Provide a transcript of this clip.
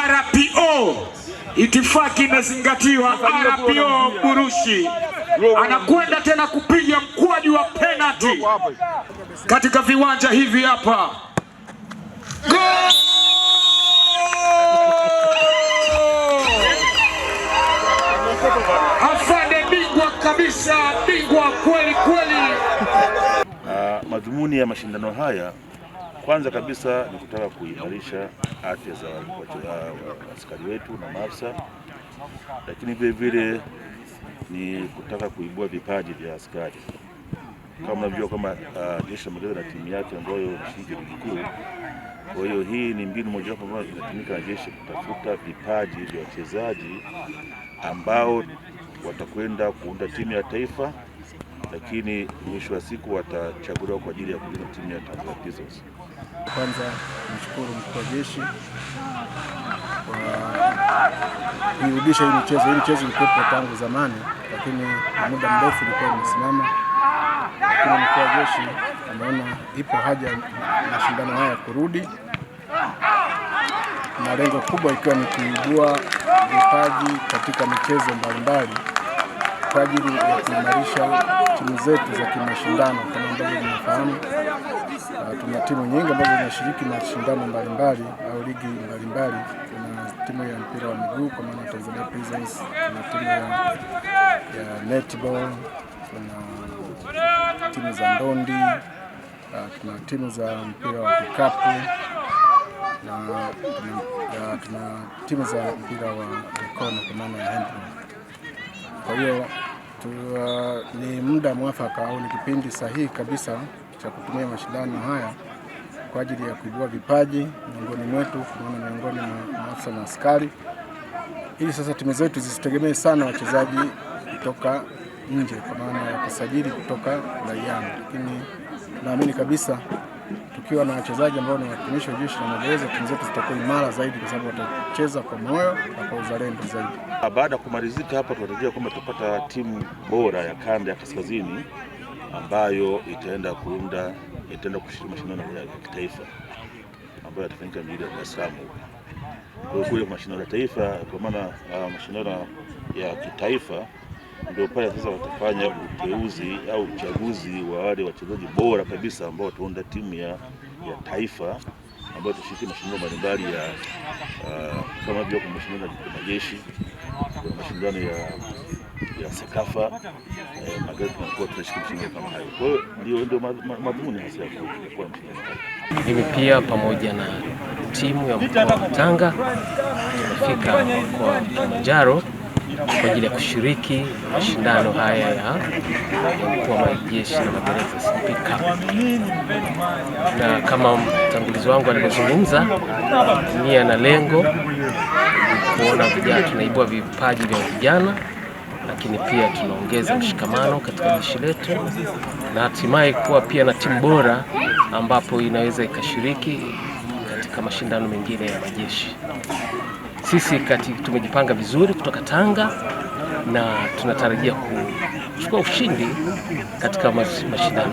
RPO itifaki imezingatiwa. RPO Burushi anakwenda tena kupiga mkwaju wa penalty katika viwanja hivi hapa. Goal! Afande bingwa kabisa, bingwa kweli kweli. Madhumuni ya mashindano haya kwanza kabisa ni kutaka kuimarisha afya za askari wetu na maafisa, lakini vile vile ni kutaka kuibua vipaji vya askari. Kama mnajua kama Jeshi la Magereza na timu yake ambayo inashiriki ligi kuu. Kwa hiyo hii ni mbinu mojawapo ambayo inatumika na jeshi kutafuta vipaji vya wachezaji ambao watakwenda kuunda timu ya taifa, lakini mwisho wa siku watachaguliwa kwa ajili ya kuunda timu ya Tanzania Prisons. Kwanza nimshukuru mkuu wa jeshi kwa kuirudisha hii michezo. Hii michezo ilikuwa tangu zamani, lakini muda mrefu ilikuwa imesimama. Lakini mkuu wa jeshi ameona ipo haja mashindano haya kurudi, na lengo kubwa ikiwa ni kuibua vipaji katika michezo mbalimbali kwa ajili ya kuimarisha timu zetu za kimashindano. Kama ambavyo tunafahamu, tuna timu nyingi ambazo zinashiriki mashindano mbalimbali au ligi mbalimbali. Kuna timu ya mpira wa miguu kwa maana Tanzania Prisons, kuna timu ya netball, kuna timu za ndondi, tuna timu za mpira wa vikapu, na tuna timu za mpira wa mikono kwa maana ya handball. Kwa hiyo ni muda mwafaka au ni kipindi sahihi kabisa cha kutumia mashindano haya kwa ajili ya kuibua vipaji miongoni mwetu, kuona miongoni mwa maafisa na askari, ili sasa timu zetu zisitegemee sana wachezaji kutoka nje kwa maana ya kusajili kutoka raiani. Lakini naamini kabisa tukiwa na wachezaji ambao ni watumishi wa Jeshi la Magereza, timu zetu zitakuwa imara zaidi kwa sababu watacheza kwa moyo na kwa uzalendo zaidi. Baada ya kumalizika hapa, tunatarajia kwamba tutapata timu bora ya kanda ya kaskazini ambayo itaenda kushiriki mashindano ya kitaifa ambayo yatafanyika mjini Dar es Salaam. Kwa hiyo mashindano ya taifa, kwa maana mashindano ya kitaifa ndio pale sasa watafanya uteuzi au uchaguzi wa wale wachezaji bora kabisa ambao wataunda timu ya taifa ambayo tutashiriki mashindano mbalimbali ya kama vile kwa mashindano ya majeshi, kwa mashindano ya Sekafa, magari tunakuwa tunashiriki mashindano kama hayo. Kwa hiyo ndio madhumuni hasa ya kuwa mashindano. Mimi pia pamoja na timu ya mkoa wa Tanga tumefika mkoa wa Kilimanjaro kwa ajili ya kushiriki mashindano haya ya mkuu wa majeshi na magereza CP Cup. Na kama mtangulizi wangu alivyozungumza, nia na lengo kuona vijana tunaibua vipaji vya vijana, lakini pia tunaongeza mshikamano katika jeshi letu na hatimaye kuwa pia na timu bora ambapo inaweza ikashiriki katika mashindano mengine ya majeshi. Sisi tumejipanga vizuri kutoka Tanga na tunatarajia kuchukua ushindi katika mashindano.